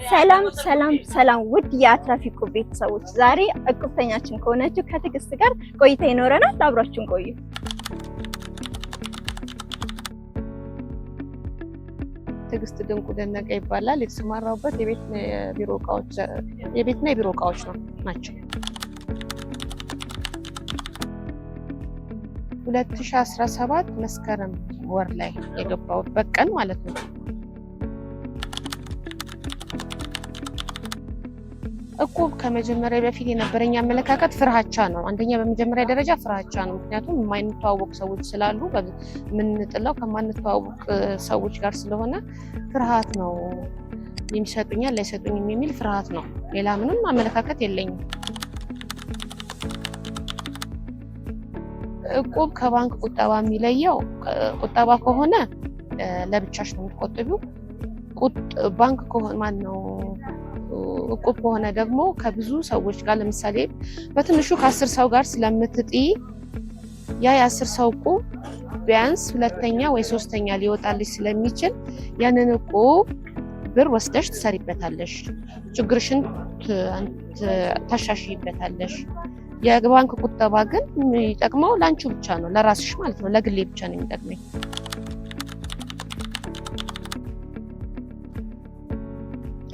ሰላም ሰላም ሰላም ውድ የአትራፊ እቁብ ቤተሰቦች፣ ዛሬ እቁብተኛችን ከሆነችው ከትዕግስት ጋር ቆይታ ይኖረናል። አብራችሁን ቆዩ። ትዕግስት ድንቁ ደነቀ ይባላል። የተሰማራሁበት የቤትና የቢሮ እቃዎች ናቸው። 2017 መስከረም ወር ላይ የገባሁበት ቀን ማለት ነው። እቁብ ከመጀመሪያ በፊት የነበረኝ አመለካከት ፍርሃቻ ነው። አንደኛ በመጀመሪያ ደረጃ ፍርሃቻ ነው። ምክንያቱም የማንተዋወቅ ሰዎች ስላሉ የምንጥለው ከማንተዋወቅ ሰዎች ጋር ስለሆነ ፍርሃት ነው። የሚሰጡኛል ላይሰጡኝም የሚል ፍርሃት ነው። ሌላ ምንም አመለካከት የለኝም። እቁብ ከባንክ ቁጠባ የሚለየው ቁጠባ ከሆነ ለብቻሽ ነው የምትቆጥቢው። ባንክ ከሆነ እቁብ ከሆነ ደግሞ ከብዙ ሰዎች ጋር ለምሳሌ በትንሹ ከ10 ሰው ጋር ስለምትጥይ የ10 ሰው እቁብ ቢያንስ ሁለተኛ ወይ ሶስተኛ ሊወጣልሽ ስለሚችል ያንን እቁብ ብር ወስደሽ ትሰሪበታለሽ፣ ችግርሽን ታሻሽይበታለሽ። የባንክ ቁጠባ ግን የሚጠቅመው ላንቺ ብቻ ነው፣ ለራስሽ ማለት ነው። ለግሌ ብቻ ነው የሚጠቅመኝ።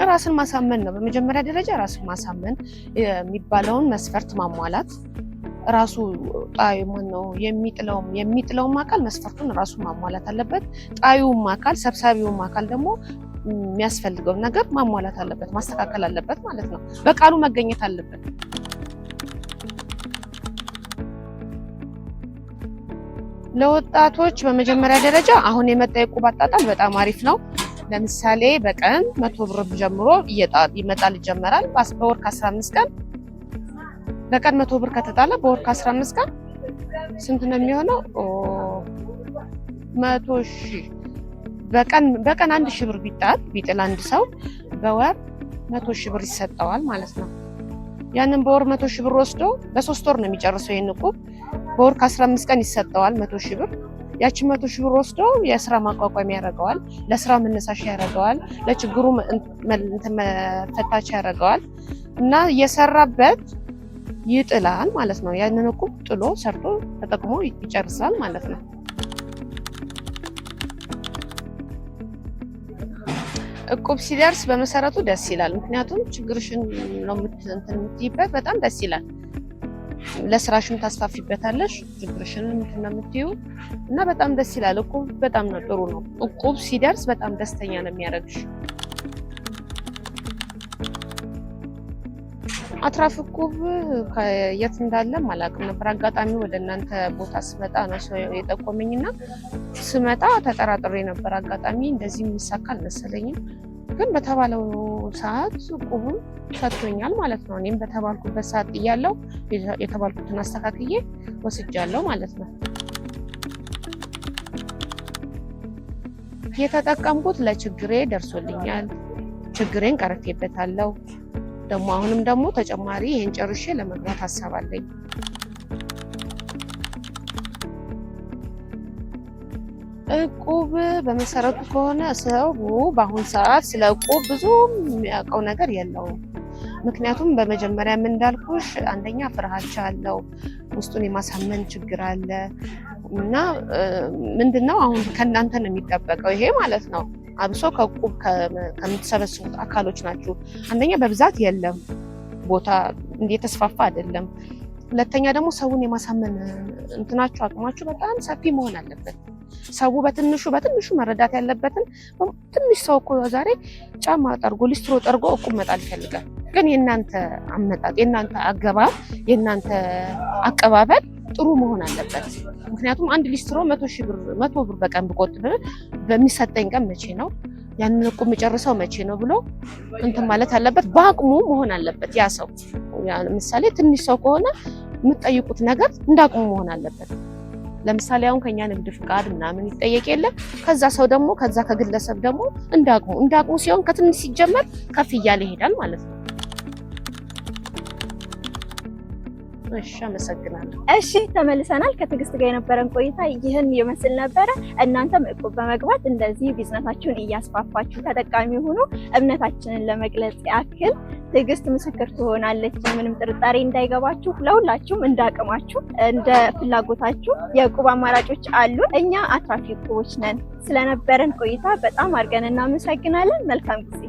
ራስን ማሳመን ነው። በመጀመሪያ ደረጃ ራስን ማሳመን የሚባለውን መስፈርት ማሟላት። ራሱ የሚጥለውም አካል መስፈርቱን ራሱ ማሟላት አለበት። ጣዩም አካል ሰብሳቢውም አካል ደግሞ የሚያስፈልገውን ነገር ማሟላት አለበት፣ ማስተካከል አለበት ማለት ነው። በቃሉ መገኘት አለበት። ለወጣቶች በመጀመሪያ ደረጃ አሁን የመጣ የእቁብ አጣጣል በጣም አሪፍ ነው። ለምሳሌ በቀን 100 ብር ጀምሮ ይመጣል ይጀመራል። በወር ከ15 ቀን በቀን 100 ብር ከተጣለ በወር ከ15 ቀን ስንት ነው የሚሆነው? 100,000 በቀን 1,000 ብር ቢጥል አንድ ሰው በወር 100,000 ብር ይሰጠዋል ማለት ነው። ያንን በወር 100,000 ብር ወስዶ በ3 ወር ነው የሚጨርሰው። ይሄን እቁብ በወር ከ15 ቀን ይሰጠዋል 100,000 ብር። ያቺን 100,000 ብር ወስዶ የስራ ማቋቋሚያ ያደርገዋል፣ ለስራ መነሳሻ ያደርገዋል፣ ለችግሩ መፈታቻ ያደርገዋል እና እየሰራበት ይጥላል ማለት ነው። ያንን እቁብ ጥሎ ሰርቶ ተጠቅሞ ይጨርሳል ማለት ነው። እቁብ ሲደርስ በመሰረቱ ደስ ይላል። ምክንያቱም ችግርሽን ነው የምትይበት፣ በጣም ደስ ይላል። ለስራሽም ታስፋፊበታለሽ፣ ችግርሽን የምትይው እና በጣም ደስ ይላል። እቁብ በጣም ነው ጥሩ ነው። እቁብ ሲደርስ በጣም ደስተኛ ነው የሚያደርግሽ። አትራፊ እቁብ የት እንዳለ አላውቅም ነበር። አጋጣሚ ወደ እናንተ ቦታ ስመጣ ነው ሰው የጠቆመኝና ስመጣ ተጠራጥሬ ነበር። አጋጣሚ እንደዚህ የሚሳካ አልመሰለኝም፣ ግን በተባለው ሰዓት እቁቡን ሰጥቶኛል ማለት ነው። እኔም በተባልኩበት ሰዓት እያለው የተባልኩትን አስተካክዬ ወስጃለሁ ማለት ነው። የተጠቀምኩት ለችግሬ ደርሶልኛል፣ ችግሬን ቀርፌበታለሁ። አሁንም ደግሞ ተጨማሪ ይሄን ጨርሼ ለመግባት ሀሳብ አለኝ። እቁብ በመሰረቱ ከሆነ ሰው በአሁን ሰዓት ስለ እቁብ ብዙ የሚያውቀው ነገር የለውም። ምክንያቱም በመጀመሪያ እንዳልኩሽ አንደኛ ፍርሃቻ አለው፣ ውስጡን የማሳመን ችግር አለ እና ምንድነው አሁን ከእናንተ ነው የሚጠበቀው ይሄ ማለት ነው። አብሶ ከእቁብ ከምትሰበስቡት አካሎች ናችሁ። አንደኛ በብዛት የለም፣ ቦታ የተስፋፋ አይደለም። ሁለተኛ ደግሞ ሰውን የማሳመን እንትናችሁ አቅማችሁ በጣም ሰፊ መሆን አለበት። ሰው በትንሹ መረዳት ያለበትን ትንሽ ሰው እኮ ዛሬ ጫማ ጠርጎ ሊስትሮ ጠርጎ እቁብ መጣል ይፈልጋል። ግን የእናንተ አመጣጥ፣ የእናንተ አገባብ፣ የእናንተ አቀባበል ጥሩ መሆን አለበት። ምክንያቱም አንድ ሊስትሮ 100 ብር በቀን ብቆጥብ በሚሰጠኝ ቀን መቼ ነው ያንን እቁብ የሚጨርሰው መቼ ነው ብሎ እንትን ማለት አለበት። በአቅሙ መሆን አለበት ያ ሰው። ለምሳሌ ትንሽ ሰው ከሆነ የምትጠይቁት ነገር እንዳቅሙ መሆን አለበት። ለምሳሌ አሁን ከኛ ንግድ ፍቃድ ምናምን ይጠየቅ የለ፣ ከዛ ሰው ደግሞ ከዛ ከግለሰብ ደግሞ እንዳቅሙ ሲሆን ከትንሽ ሲጀመር ከፍ እያለ ይሄዳል ማለት ነው። እሺ አመሰግናለሁ። እሺ ተመልሰናል። ከትዕግስት ጋር የነበረን ቆይታ ይህን ይመስል ነበረ። እናንተም እቁብ በመግባት እንደዚህ ቢዝነሳችሁን እያስፋፋችሁ ተጠቃሚ ሆኑ። እምነታችንን ለመግለጽ ያክል ትዕግስት ምስክር ትሆናለች። ምንም ጥርጣሬ እንዳይገባችሁ። ለሁላችሁም እንዳቅማችሁ እንደ ፍላጎታችሁ የእቁብ አማራጮች አሉ። እኛ አትራፊ እቁቦች ነን። ስለነበረን ቆይታ በጣም አድርገን እናመሰግናለን። መልካም ጊዜ